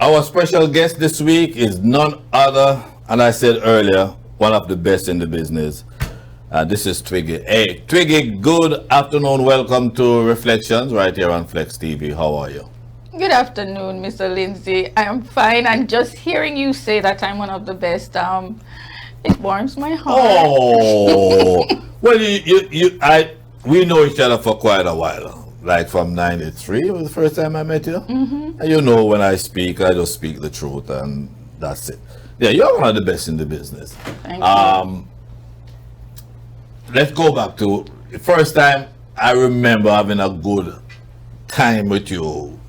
Our special guest this week is none other, and I said earlier, one of the best in the business. This is Twiggy. Hey, Twiggy, good afternoon. Welcome to Reflections right here on Flex TV. How are you? Good afternoon, Mr. Lindsay. I am fine, and just hearing you say that I'm one of the best, it warms my heart. Oh, well, we know each other for quite a while. Like from '93 was the first time I met you. Mm-hmm. And you know, when I speak, I just speak the truth, and that's it. Yeah, you're one of the best in the business. Thank you. Let's go back to the first time I remember having a good time with you.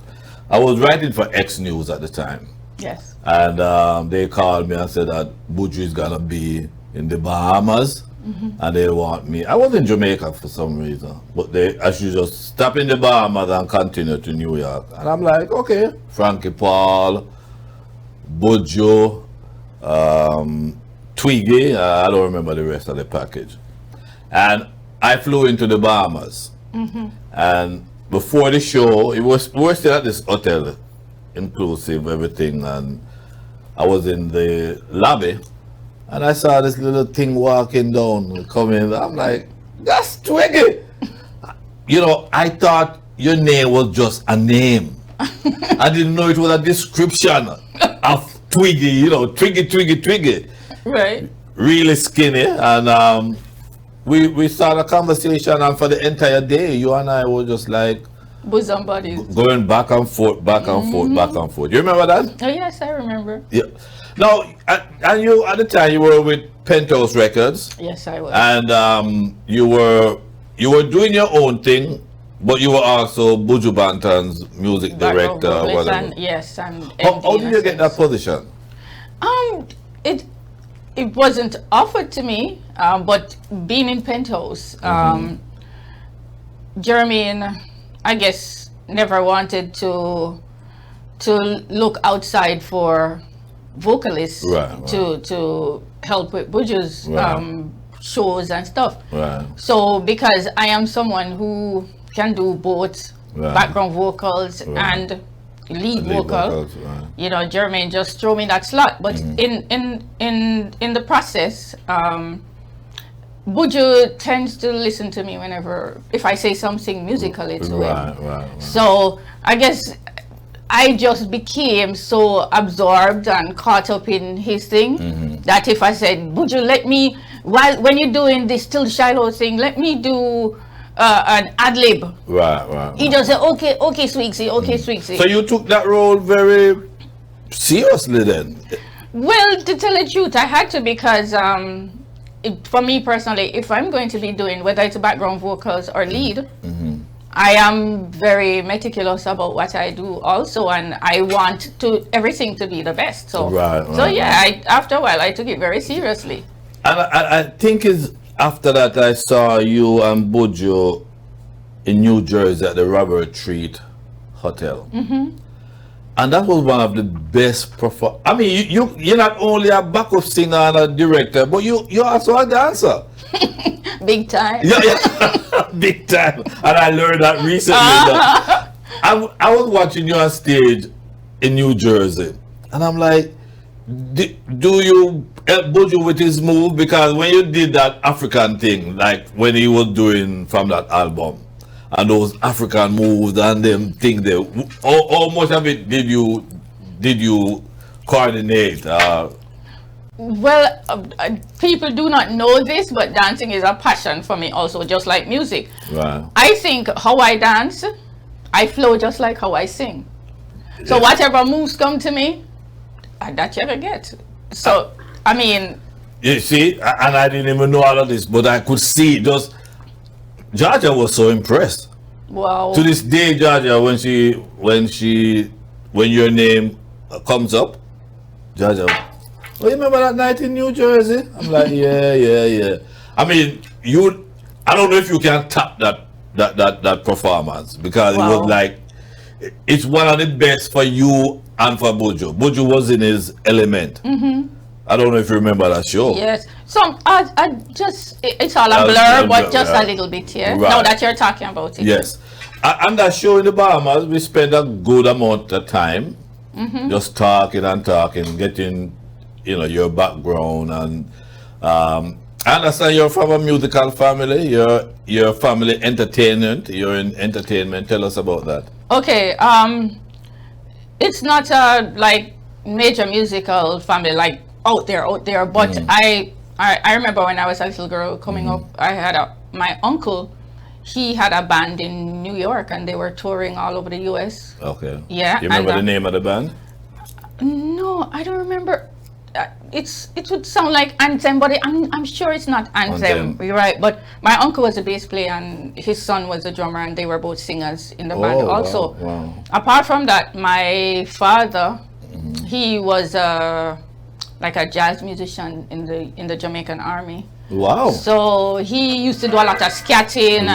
I was writing for X News at the time. Yes. And they called me and said that Buju is gonna be in the Bahamas. Mm-hmm. And they want me. I was in Jamaica for some reason, but I should just stop in the Bahamas and continue to New York. And I'm like, okay, Frankie Paul, Buju, Twiggy, I don't remember the rest of the package. And I flew into the Bahamas. Mm-hmm. And before the show, we were still at this hotel, inclusive, everything. And I was in the lobby. And I saw this little thing walking down, coming. I'm like, that's Twiggy. You know, I thought your name was just a name. I didn't know it was a description of Twiggy, you know, Twiggy. Right. Really skinny. And we started a conversation, and for the entire day, you and I were just like, bosom buddies. Going back and forth. You remember that? Oh, yes, I remember. Yeah. Now, and you at the time you were with Penthouse Records. Yes, I was. And you were doing your own thing, but you were also Buju Banton's music director. And how did you get that position? It wasn't offered to me, but being in Penthouse, Jermaine, I guess, never wanted to look outside for vocalists to help with Buju's shows and stuff. Right. So because I am someone who can do both background vocals and lead vocals, you know, Jermaine just threw me that slot. But in the process, Buju tends to listen to me if I say something musically to him. Right. So I guess I just became so absorbed and caught up in his thing that if I said, Buju, let me, when you're doing this Still Shiloh thing, let me do an ad lib. Right. He just said, okay, Sweeksy, Sweeksy. So you took that role very seriously then? Well, to tell the truth, I had to, because for me personally, if I'm going to be doing, whether it's background vocals or lead, I am very meticulous about what I do also, and I want everything to be the best. So, after a while, I took it very seriously. And I think it's after that I saw you and Buju in New Jersey at the Robert Treat Hotel. And that was one of the best performances. I mean, you're not only a backup singer and a director, but you're also a dancer. Big time. Yeah. Big time. And I learned that recently. I was watching you on stage in New Jersey, and I'm like, do you help Buju with his move? Because when you did that African thing, like when he was doing from that album, and those African moves and them things there, how much of it did you coordinate? Well, people do not know this, but dancing is a passion for me also, just like music. Right. I think how I dance, I flow just like how I sing. So whatever moves come to me, that you ever get. So, I mean... You see, and I didn't even know all of this, but I could see just... Georgia was so impressed. Wow. To this day, Georgia, when your name comes up, Georgia... Oh, you remember that night in New Jersey? I'm like, yeah. I mean, I don't know if you can top that performance, because it was like, it's one of the best for you and for Buju. Buju was in his element. I don't know if you remember that show. Yes. So I just, it's all a blur, but just a little bit here. Now that you're talking about it. Yes. And that show in the Bahamas, we spent a good amount of time. just talking and talking, getting, your background, and I understand you're from a musical family. Your family entertainment. You're in entertainment. Tell us about that. Okay. It's not a like major musical family like out there, but I remember when I was a little girl coming up, I had my uncle, he had a band in New York and they were touring all over the US. Okay. Yeah. You remember the name of the band? No, I don't remember. It would sound like Anthem, but I'm sure it's not Anthem. You're right. But my uncle was a bass player and his son was a drummer, and they were both singers in the band also. Wow. Apart from that, my father, he was like a jazz musician in the Jamaican army. Wow. So he used to do a lot of scatting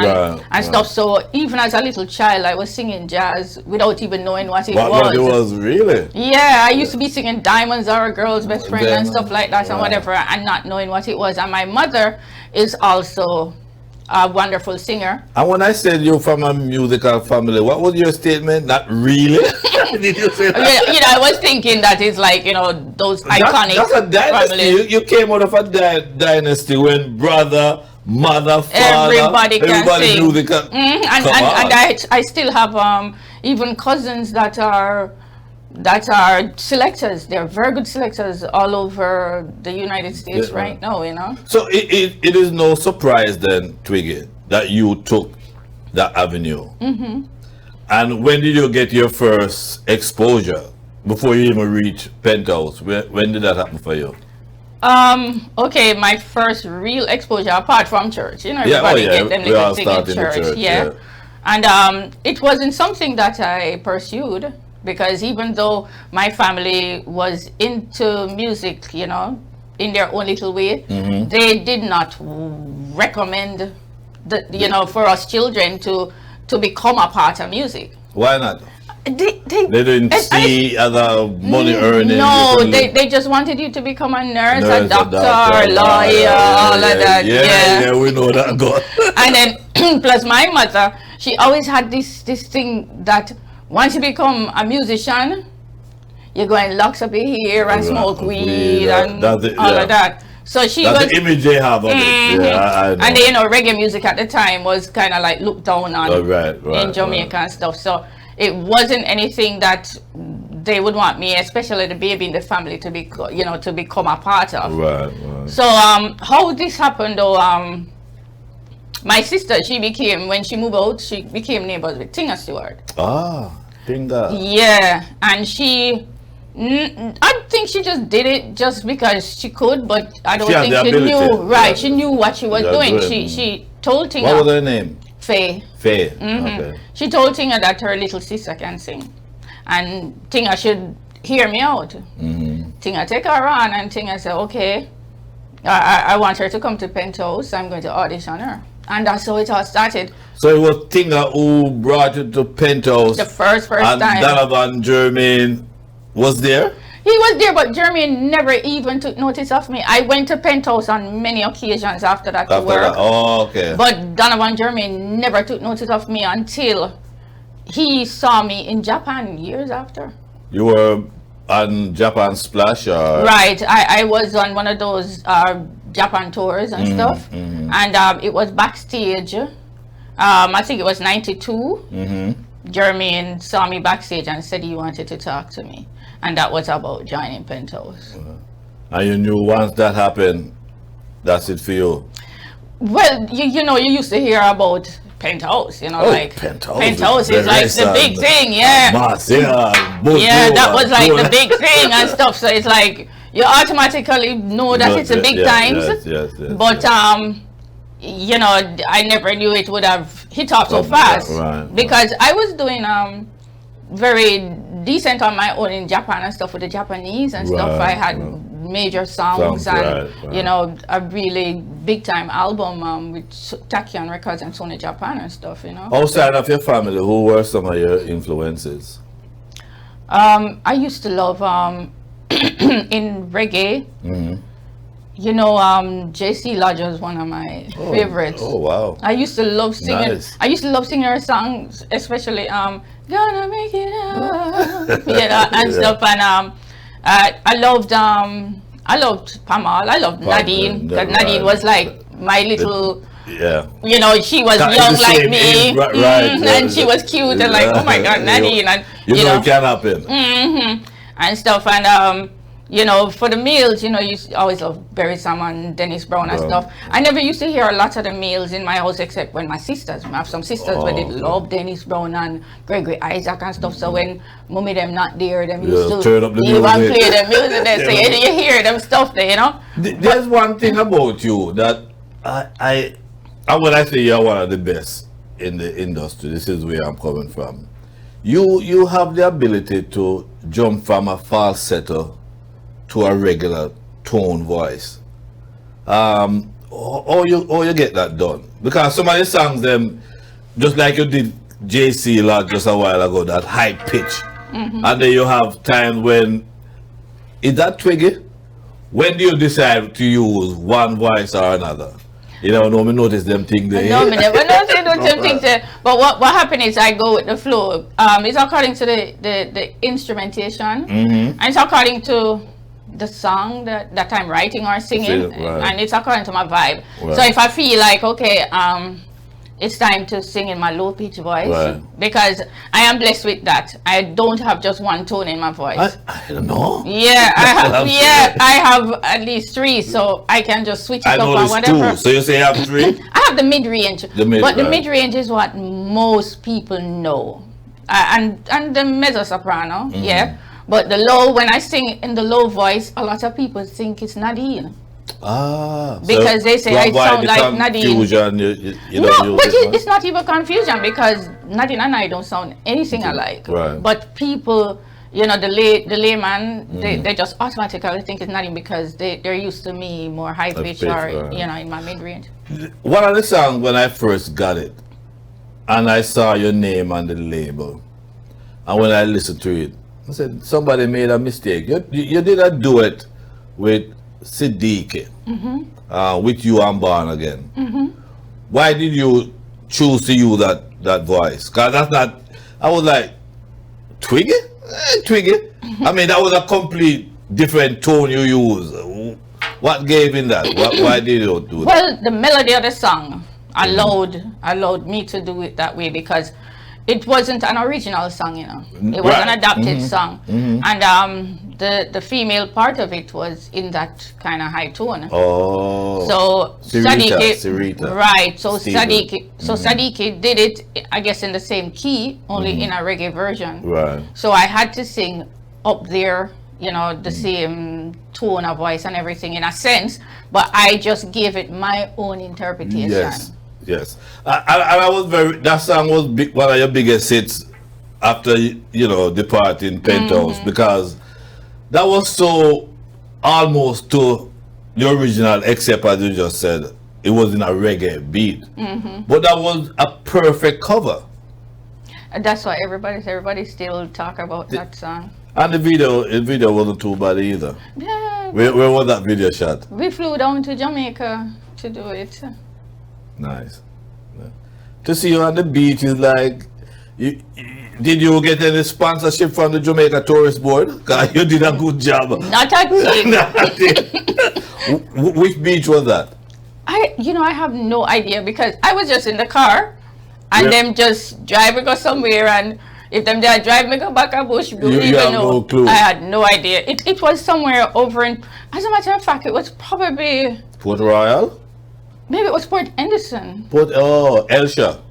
and stuff. So even as a little child, I was singing jazz without even knowing what it was. What it was, really? Yeah, I used to be singing Diamonds Are a Girl's Best Friend and stuff like that and whatever, and not knowing what it was. And my mother is also a wonderful singer. And when I said you're from a musical family, what was your statement? Not really? Did you say that? I was thinking that it's like, those iconic That's a dynasty. families. You came out of a dynasty when brother, mother, father, everybody can sing. Musical. And I still have even cousins that are selectors. They're very good selectors all over the United States right now, So it is no surprise then, Twiggy, that you took that avenue. And when did you get your first exposure before you even reach Penthouse? When did that happen for you? Okay, my first real exposure apart from church, everybody get them little thing in church. Yeah. And it wasn't something that I pursued, because even though my family was into music, in their own little way, they did not recommend for us children to become a part of music. Why not? They didn't see other money earning. No, they just wanted you to become a nurse, a doctor, a lawyer, all of that. Yeah, we know that. God. And then plus my mother, she always had this thing that once you become a musician, you go and locks up your hair and smoke weed and all of that. So that's the image they have of it. Yeah, I know. And reggae music at the time was kind of like looked down on in Jamaica and stuff. So it wasn't anything that they would want me, especially the baby in the family, to be to become a part of. Right. So how this happened though, my sister, when she moved out, she became neighbors with Tinga Stewart. Ah, Tinga. Yeah, and I think she just did it just because she could, but I don't think she knew. Right, she knew what she was doing. She told Tinga. What was her name? Faye. Okay. She told Tinga that her little sister can sing, and Tinga should hear me out. Tinga take her on, and Tinga said, okay, I want her to come to Penthouse. I'm going to audition her. And that's how it all started. So it was Tinga who brought you to Penthouse. The first time. And Donovan Jermaine was there? He was there, but Jermaine never even took notice of me. I went to Penthouse on many occasions after that to work. Oh, okay. But Donovan Jermaine never took notice of me until he saw me in Japan years after. You were on Japan Splash? Or? Right. I was on one of those Japan tours and stuff. And it was backstage. I think it was 92. Jermaine saw me backstage and said he wanted to talk to me. And that was about joining Penthouse. And you knew once that happened, that's it for you? Well, you used to hear about Penthouse, like Penthouse is like the big thing, yeah, that was like the big thing and stuff. So it's like you automatically know that it's a big times. Yes, but I never knew it would have hit off so fast, because I was doing very decent on my own in Japan and stuff with the Japanese and stuff. I had major songs and a really big time album with Takian Records and Sony Japan and stuff. Outside of your family, who were some of your influences? I used to love in reggae. J.C. Lodge was one of my favorites. Oh wow! I used to love singing. Nice. I used to love singing her songs, especially gonna make it up, you know, and stuff. And I loved Pamal. I loved Nadine, because Nadine was like my little. Yeah. You know, she was young like me, right, and she was cute, and like, oh my God, Nadine, and you know it can happen, and stuff. And you know, for the males, you know, you always love Berry Salmon, Dennis Brown and stuff. I never used to hear a lot of the males in my house except when my sisters. I have some sisters where they love Dennis Brown and Gregory Isaac and stuff. So when mommy them not there, them used to turn up the even music. play the music. They say you hear them stuff there, you know. There's one thing about you that I when I say you're one of the best in the industry, this is where I'm coming from. You have the ability to jump from a falsetto to a regular tone voice. Or you get that done? Because some of the songs, them, just like you did JC lot just a while ago, that high pitch. And then you have times when, is that Twiggy? When do you decide to use one voice or another? You know, no, me notice them things there. No, me never notice them things there. But what happened is I go with the flow. It's according to the instrumentation. And it's according to the song that I'm writing or singing, and it's according to my vibe. So if I feel like, okay, it's time to sing in my low pitch voice, because I am blessed with that. I don't have just one tone in my voice. I don't know. Yeah, I have at least 3, so I can just switch it up or whatever. 2. So you say you have 3? I have the mid range, but the mid range is what most people know, and the mezzo soprano, But the low, when I sing in the low voice, a lot of people think it's Nadine. Because they say I sound like Nadine. No, but it's not even confusion, because Nadine and I don't sound anything alike. But people, you know, the layman, they just automatically think it's Nadine because they're used to me more high pitch or, you know, in my mid range. One of the songs when I first got it, and I saw your name on the label, and when I listened to it, I said, somebody made a mistake. You did a duet with Siddiqui, with You I'm Born Again. Why did you choose to use that voice? Because that's not, I was like, Twiggy? Twiggy? I mean, that was a complete different tone you use. What gave in that? Why did you do that? Well, the melody of the song allowed me to do it that way, because it wasn't an original song, you know. It was an adapted song. And the female part of it was in that kind of high tone. So Siddiqui, right? So Siddiqui did it, I guess, in the same key, only in a reggae version. So I had to sing up there, you know, the same tone of voice and everything in a sense, but I just gave it my own interpretation. Yes, I was that song was one of your biggest hits after, you know, departing Penthouse, because that was so almost to the original, except as you just said, it was in a reggae beat. But that was a perfect cover. And that's why everybody still talk about that song. And the video wasn't too bad either. Yeah. Where was that video shot? We flew down to Jamaica to do it. Nice. To see you on the beach is like, did you get any sponsorship from the Jamaica Tourist Board? Because you did a good job. Not a thing. Which beach was that? I have no idea, because I was just in the car and them just drive me go somewhere, and if them there drive me go back a bush, you have no clue. I had no idea. It was somewhere over in, as a matter of fact, it was probably Port Royal? Maybe it was Port Anderson. Elsha.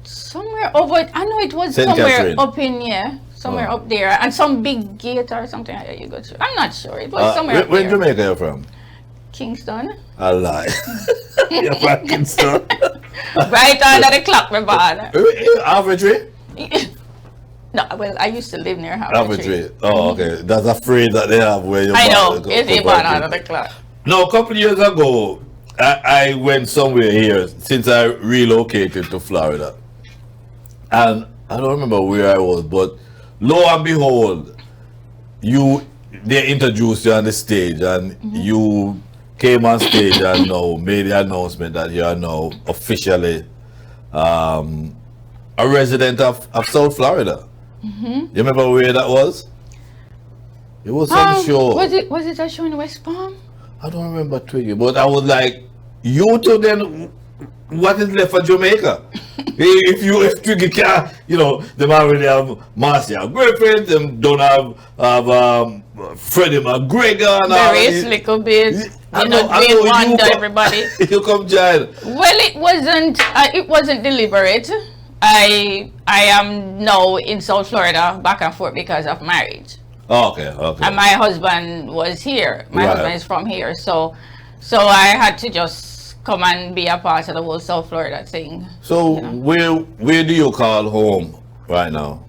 Somewhere over, I know it was Saint somewhere Catherine. up in here, somewhere up there, and some big gate or something like that you go to. I'm not sure. It was somewhere up where there. in Jamaica are you from? Kingston. I lie. You're from Kingston. Right under the clock, my bad. Arbitrary? No, well, I used to live near Arbitrary. Oh, okay. That's a phrase that they have where you. I know. It's born under the clock. No, a couple of years ago, I went somewhere here since I relocated to Florida. And I don't remember where I was, but lo and behold, they introduced you on the stage, and you came on stage and now made the announcement that you are now officially a resident of South Florida. You remember where that was? It was some show. Was it a show in West Palm? I don't remember Twiggy, but I was like, you two then, what is left for Jamaica? if Twiggy can't, you know, them already have Marcia Griffith, them don't have Freddie McGregor and all various little bits. I know everybody. You come join. Well, it wasn't deliberate. I am now in South Florida back and forth because of marriage. Oh, okay. And my husband was here. My husband is from here, so I had to just come and be a part of the whole South Florida thing. So where do you call home right now?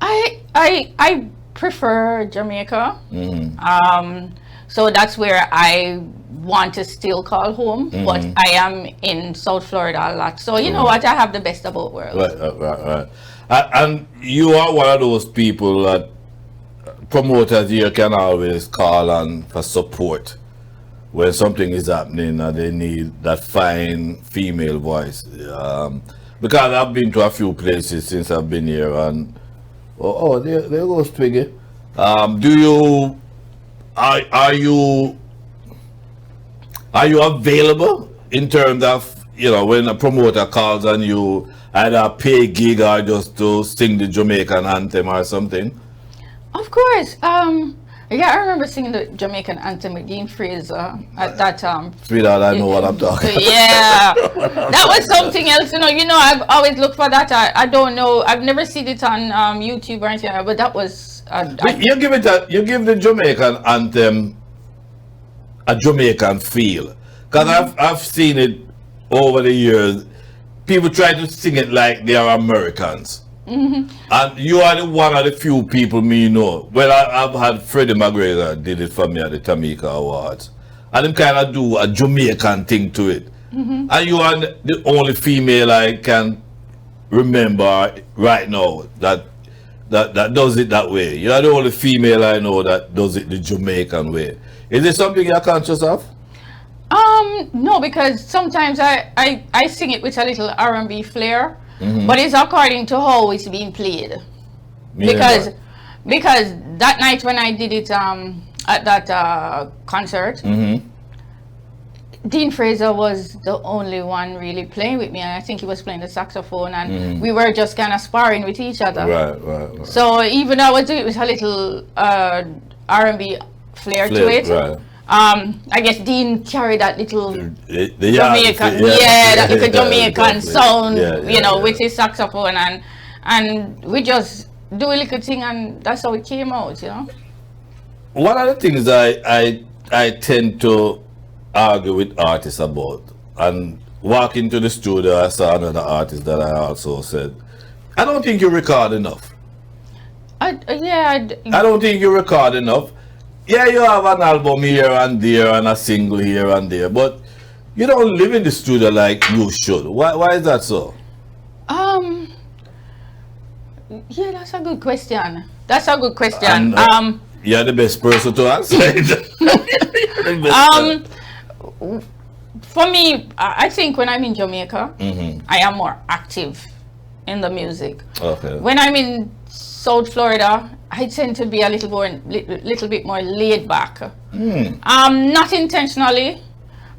I prefer Jamaica. So that's where I want to still call home, but I am in South Florida a lot. So you know what? I have the best of both worlds. Right. And you are one of those people that promoters here can always call on for support when something is happening and they need that fine female voice. Because I've been to a few places since I've been here, and there goes Twiggy. Are you available in terms of, you know, when a promoter calls on you, either a pay gig or just to sing the Jamaican anthem or something? Of course. Yeah, I remember singing the Jamaican anthem with Dean Fraser at that time. Sweetheart, I know what I'm talking about. Yeah, that was something else. You know, I've always looked for that. I don't know. I've never seen it on YouTube or anything, but that was. You give the Jamaican anthem a Jamaican feel, because I've seen it over the years. People try to sing it like they are Americans. And you are the one of the few people me know. Well, I've had Freddie McGregor did it for me at the Jamaica Awards, and them kind of do a Jamaican thing to it. And you are the only female I can remember right now that does it that way. You are the only female I know that does it the Jamaican way. Is it something you're conscious of? No, because sometimes I sing it with a little R&B flair. But it's according to how it's being played. Because that night when I did it at that concert, Dean Fraser was the only one really playing with me, and I think he was playing the saxophone, and we were just kind of sparring with each other. Right. So even though I was doing it with a little R&B flair to it. Right. I guess Dean carried that little Jamaican, that little Jamaican sound, you know, with his saxophone, and we just do a little thing, and that's how it came out, you know. One of the things I tend to argue with artists about, and walk into the studio, I saw another artist that I also said, I don't think you record enough. I don't think you record enough. Yeah, you have an album here and there and a single here and there, but you don't live in the studio like you should. Why is that so? Yeah, that's a good question. And, you're the best person to answer it. For me, I think when I'm in Jamaica, I am more active in the music. Okay. When I'm in South Florida, I tend to be a little bit more laid back. Not intentionally,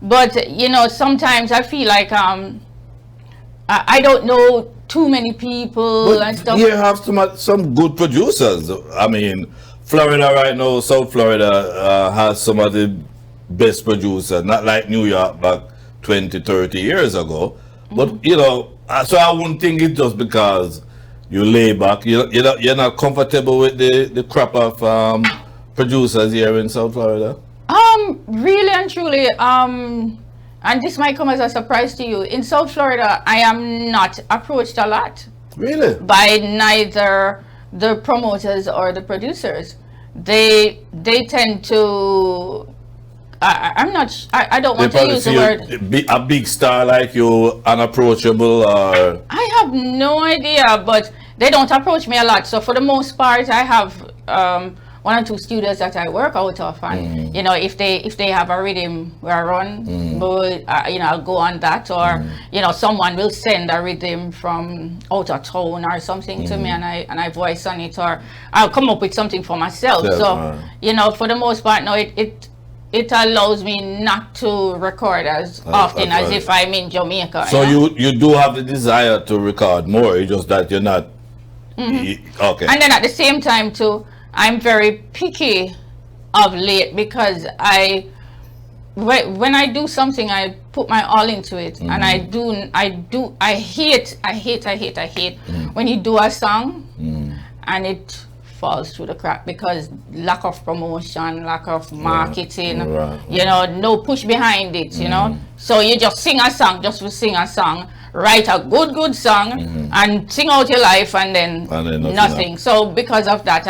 but you know, sometimes I feel like I don't know too many people and stuff. You have some good producers. I mean, Florida right now, South Florida has some of the best producers, not like New York back 20, 30 years ago. But you know, so I wouldn't think it's just because you lay back. You're not comfortable with the crop of producers here in South Florida? Really and truly, and this might come as a surprise to you, in South Florida, I am not approached a lot. Really? By neither the promoters or the producers. They tend to, I don't want to use the word. A big star like you, unapproachable, or? I have no idea, but they don't approach me a lot. So for the most part, I have one or two studios that I work out of, and you know, if they have a rhythm where I run, but you know, I'll go on that, or you know, someone will send a rhythm from out of town or something to me, and I voice on it, or I'll come up with something for myself. So you know, for the most part, no, it allows me not to record as often as if I'm in Jamaica. So you do have the desire to record more, it's just that you're not. Okay. And then at the same time too, I'm very picky of late, because when I do something, I put my all into it, and I hate when you do a song and it falls through the crack because lack of promotion, lack of marketing, you know, no push behind it, you know. So you just sing a song just to sing a song, write a good song and sing out your life, and then nothing. So because of that,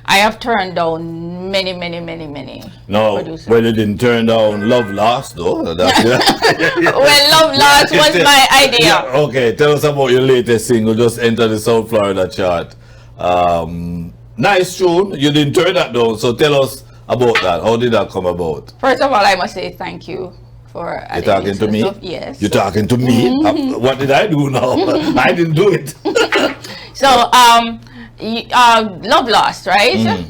I have turned down many producers. Well, you didn't turn down Love Lost though. Well, Love Lost was my idea. Yeah, okay, tell us about your latest single, just enter the South Florida chart. Nice tune, you didn't turn that down, so tell us about that. How did that come about? First of all, I must say thank you for you talking to me? Yes. You're talking to me? What did I do now? I didn't do it. So Love Lost, right?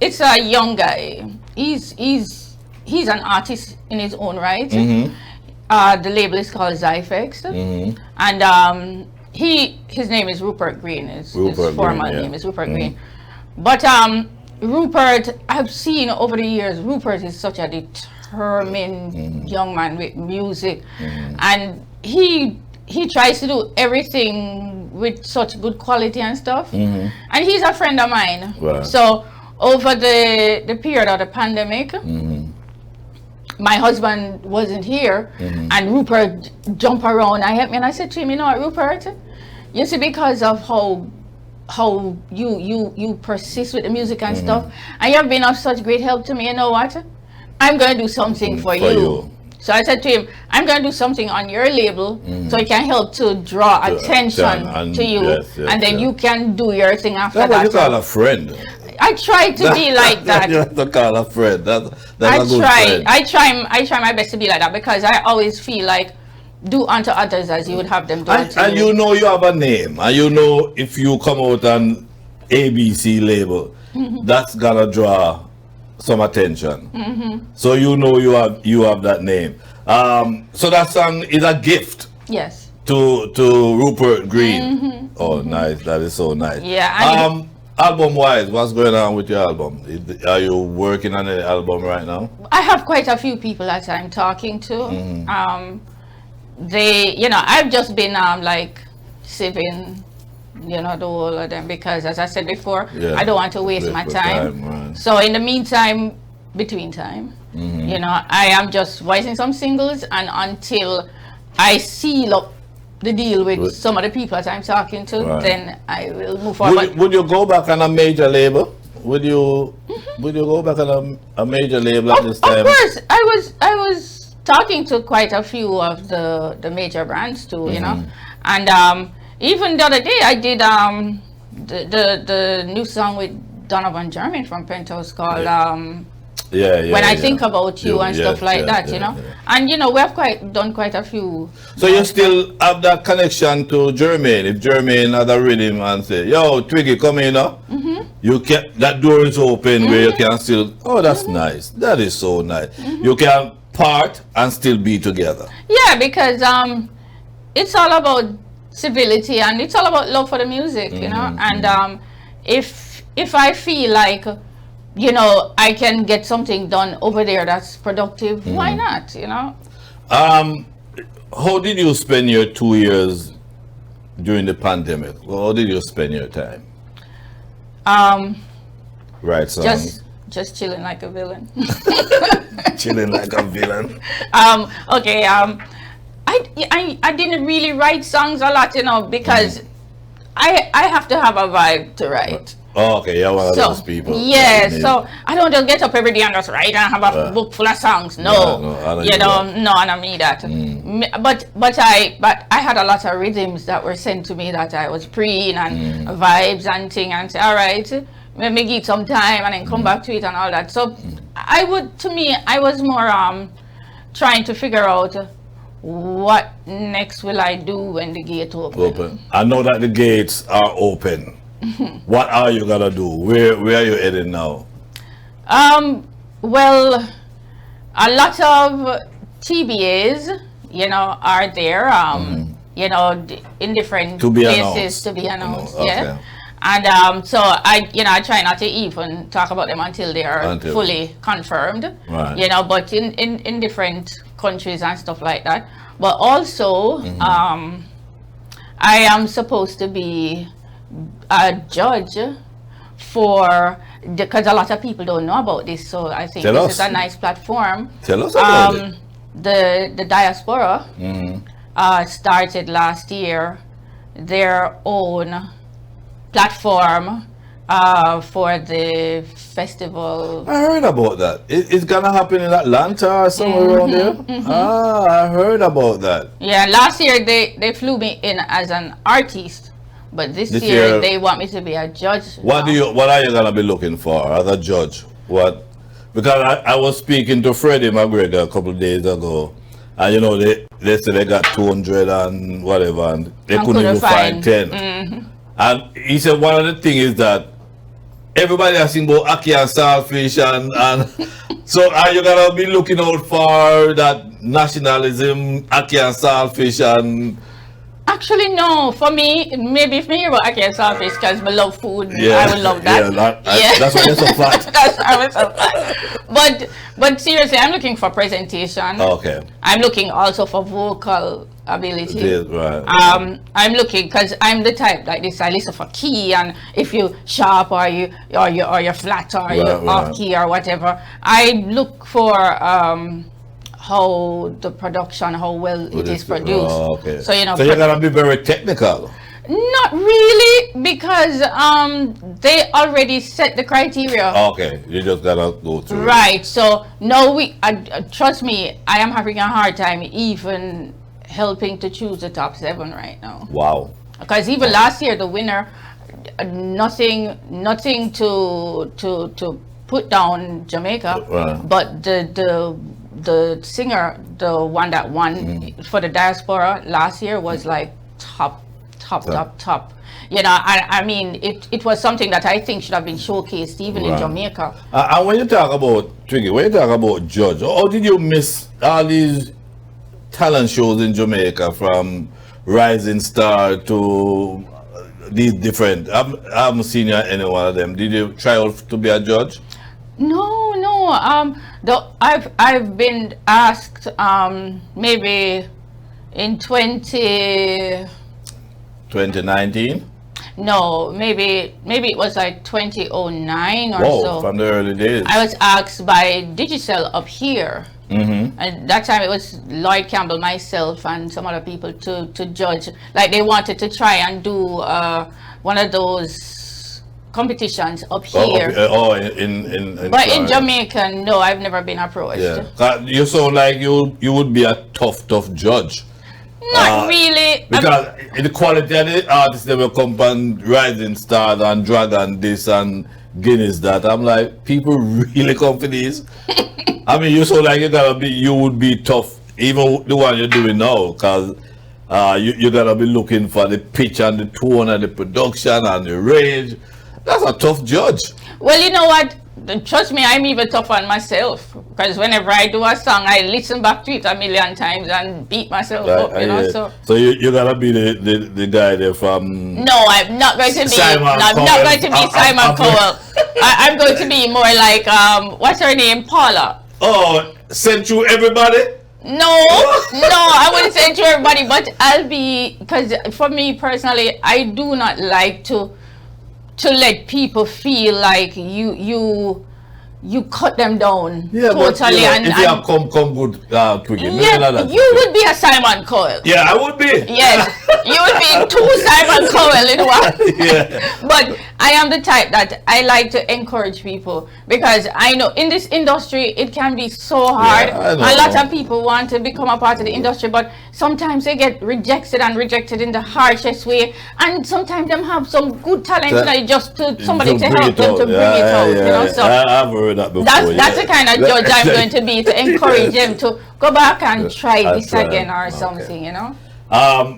It's a young guy. He's an artist in his own right. The label is called Zyfex, and his name is Rupert Green. His formal name is Rupert Green. But Rupert, I've seen over the years, Rupert is such a determined young man with music, and he tries to do everything with such good quality and stuff. And he's a friend of mine. Right. So over the period of the pandemic, my husband wasn't here, and Rupert jumped around. I helped me, and I said to him, you know what, Rupert, you see, because of how you persist with the music and stuff, and you have been of such great help to me, you know what, I'm going to do something for you. So I said to him, I'm going to do something on your label, so it can help to draw attention to you, and then you can do your thing after that. That's what you call a friend. I try to be like that. You have to call a friend. That's a good friend. I try my best to be like that, because I always feel like do unto others as you would have them do unto you. And you know you have a name, and you know if you come out on ABC label, that's gonna draw some attention. So you know you have that name. So that song is a gift. Yes. To Rupert Green. Oh, nice. That is so nice. Yeah. Album wise, what's going on with your album? Are you working on an album right now? I have quite a few people that I'm talking to. They, you know, I've just been like sieving, you know, the whole of them, because as I said before, I don't want to waste my time. Right. So in the meantime, between time, you know, I am just voicing some singles, and until I seal up the deal with some of the people that I'm talking to, then I will move forward. Would you go back on a major label? Would you go back on a major label at this time? Of course, I was talking to quite a few of the major brands too, you know, and even the other day I did the new song with Donovan Jermaine from Penthouse called When I Think About You and stuff like that, you know. And you know, we have done quite a few. So you still have that connection to Jermaine. If Jermaine had a rhythm and say, yo, Twiggy, come in now. You can, that door is open where you can still, oh, that's nice. That is so nice. You can part and still be together. Yeah, because it's all about civility, and it's all about love for the music, you know. And if I feel like, you know, I can get something done over there that's productive, why not, you know? How did you spend your 2 years during the pandemic? How did you spend your time? Right, songs. Just chilling like a villain. Chilling like a villain. Okay. I didn't really write songs a lot, you know, because I have to have a vibe to write. Oh, okay, you're one of those people. Yeah, so I don't just get up every day and just write and have a book full of songs. No, I don't need that. But I had a lot of rhythms that were sent to me that I was preying and vibes and thing, and say, all right, maybe give some time and then come back to it and all that. So I was more trying to figure out what next will I do when the gate open. I know that the gates are open. What are you gonna do? Where are you heading now? Well, a lot of TBAs, are there. In different places to be announced. Okay. Yeah. And so I try not to even talk about them until they are fully confirmed. Right. But in different countries and stuff like that. But also, I am supposed to be a judge because a lot of people don't know about this. So I think this is a nice platform. Tell us about it. The Diaspora started last year their own platform for the festival. I heard about that. It's gonna happen in Atlanta or somewhere around there. I heard about that. Yeah, last year they flew me in as an artist, but this year they want me to be a judge. What are you gonna be looking for as a judge? What? Because I was speaking to Freddie McGregor a couple of days ago, and they said they got 200 and whatever, and they couldn't even find 10. And he said one of the things is that everybody has seen about ackee and saltfish, and so are you gonna be looking out for that nationalism, ackee and saltfish, and actually no, for me, maybe if me hear about ackee and saltfish because I love food, I would love that. That's why it's a fact. That's why it's a fact. But seriously, I'm looking for presentation. Okay. I'm looking also for vocal ability. Yes, right. I'm looking because I'm the type like this. I listen for key, and if you sharp or you're flat or you're off key or whatever, I look for how the production, how well it is produced. Oh, okay. So so you're gonna be very technical. Not really, because they already set the criteria. Okay, you just gotta go through. Right. So no, trust me, I am having a hard time even helping to choose the top 7 right now. Wow. Because even last year, the winner, nothing to put down Jamaica, but the singer, the one that won for the Diaspora last year was like top. I mean, it was something that I think should have been showcased even in Jamaica. And when you talk about Twiggy, when you talk about judge, how did you miss all these talent shows in Jamaica, from Rising Star to these different? I haven't seen you at any one of them. Did you try out to be a judge? No. I've been asked maybe in 2019? No, maybe it was like 2009 or so. From the early days. I was asked by Digicel up here. And that time it was Lloyd Campbell, myself, and some other people to judge. Like they wanted to try and do one of those competitions up here. But in Jamaica, no, I've never been approached. Yeah. You sound like you would be a tough judge. Not really. Because the quality of the artists, they will come and Rising Stars and Dragon this and Guinness that. I'm like, people really come for this? I mean, you sound like you would be tough, even the one you're doing now, because you gotta be looking for the pitch and the tone and the production and the range. That's a tough judge. Well, you know what? Trust me, I'm even tough on myself, because whenever I do a song, I listen back to it a million times and beat myself up, So you gotta be the guy there from. No, I'm not going to be. I'm not going to be Simon Cowell. I'm going to be more like what's her name, Paula. Oh, send through everybody. No, I wouldn't send through everybody, but I'll be, because for me personally, I do not like to let people feel like you cut them down totally. But, if you have come good, Twiggy. You would be a Simon Cowell. Yeah, I would be. Yes, you would be 2 Simon Cowell in one. Yeah. But I am the type that I like to encourage people, because I know in this industry it can be so hard. A lot of people want to become a part of the industry, but sometimes they get rejected in the harshest way, and sometimes them have some good talent, just to somebody to help them to bring it out. You know, so I've heard that before. That's the kind of judge I'm going to be, to encourage them to go back and try this again or something. You know.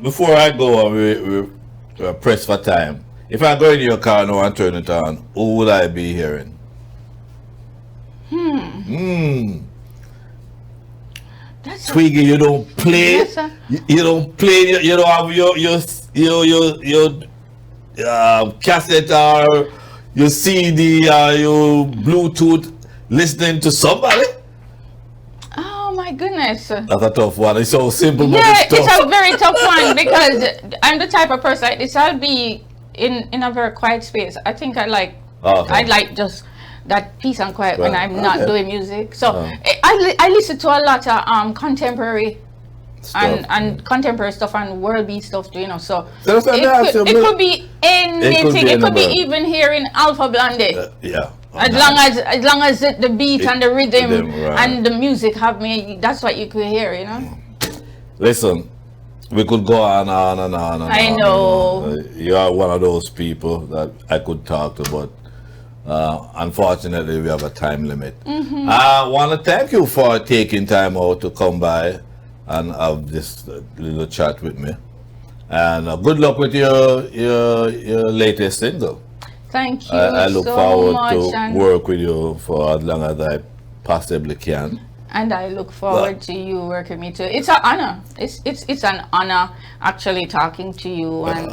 Before I go, we're pressed for time. If I go in your car now and turn it on, who would I be hearing? That's Twiggy, you don't play. Yes, sir. You don't play. You don't have your cassette or your CD or your Bluetooth listening to somebody. Oh my goodness. That's a tough one. It's so simple, but Yeah, it's tough. it's a very tough one, because I'm the type of person like this. I'll be in a very quiet space. I think I like just that peace and quiet when I'm not doing music. So I listen to a lot of contemporary stuff. and contemporary stuff and world beat stuff too, you know. So it could be anything. It could be even hearing Alpha Blondy. As long as the beat and the rhythm and the music have me, that's what you could hear, you know. Listen, we could go on and on. I know. You are one of those people that I could talk to, but unfortunately we have a time limit. I want to thank you for taking time out to come by and have this little chat with me. And good luck with your latest single. Thank you. I look forward to work with you for as long as I possibly can. And I look forward to you working with me too. It's an honor. It's an honor actually talking to you and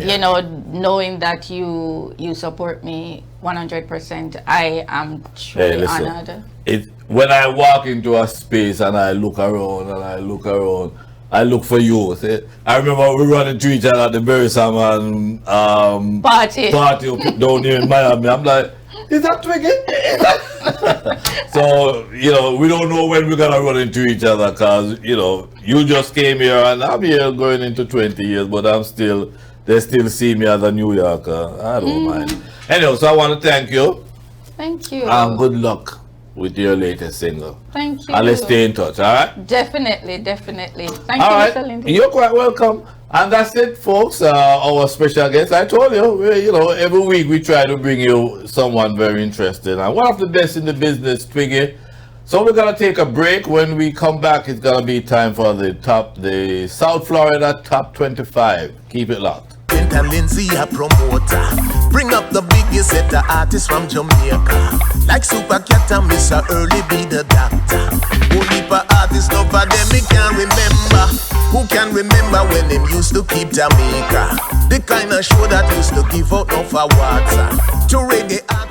you know, knowing that you support me 100%. I am truly honored. When I walk into a space and I look around, I look for you. See? I remember we running to each other at the Berrysaman party down here in Miami. I'm like, is that Twiggy? So, you know, we don't know when we're going to run into each other, because, you know, you just came here and I'm here going into 20 years, but they still see me as a New Yorker. I don't mind. Anyway, so I want to thank you. Thank you. And good luck with your latest single. Thank you. And let's stay in touch, all right? Definitely. Thank you, Mr. Lindsay. You're quite welcome. And that's it, folks. Our special guest. I told you, you know, every week we try to bring you someone very interesting. And one of the best in the business, Twiggy. So we're going to take a break. When we come back, it's going to be time for the South Florida Top 25. Keep it locked. And Lindsay a promoter. Bring up the biggest set of artists from Jamaica. Like Super Cat and Mr. Early be the doctor. Only for artists, no for them me can't remember. Who can remember when them used to keep Jamaica? The kind of show that used to give out no for water. To reggae artists.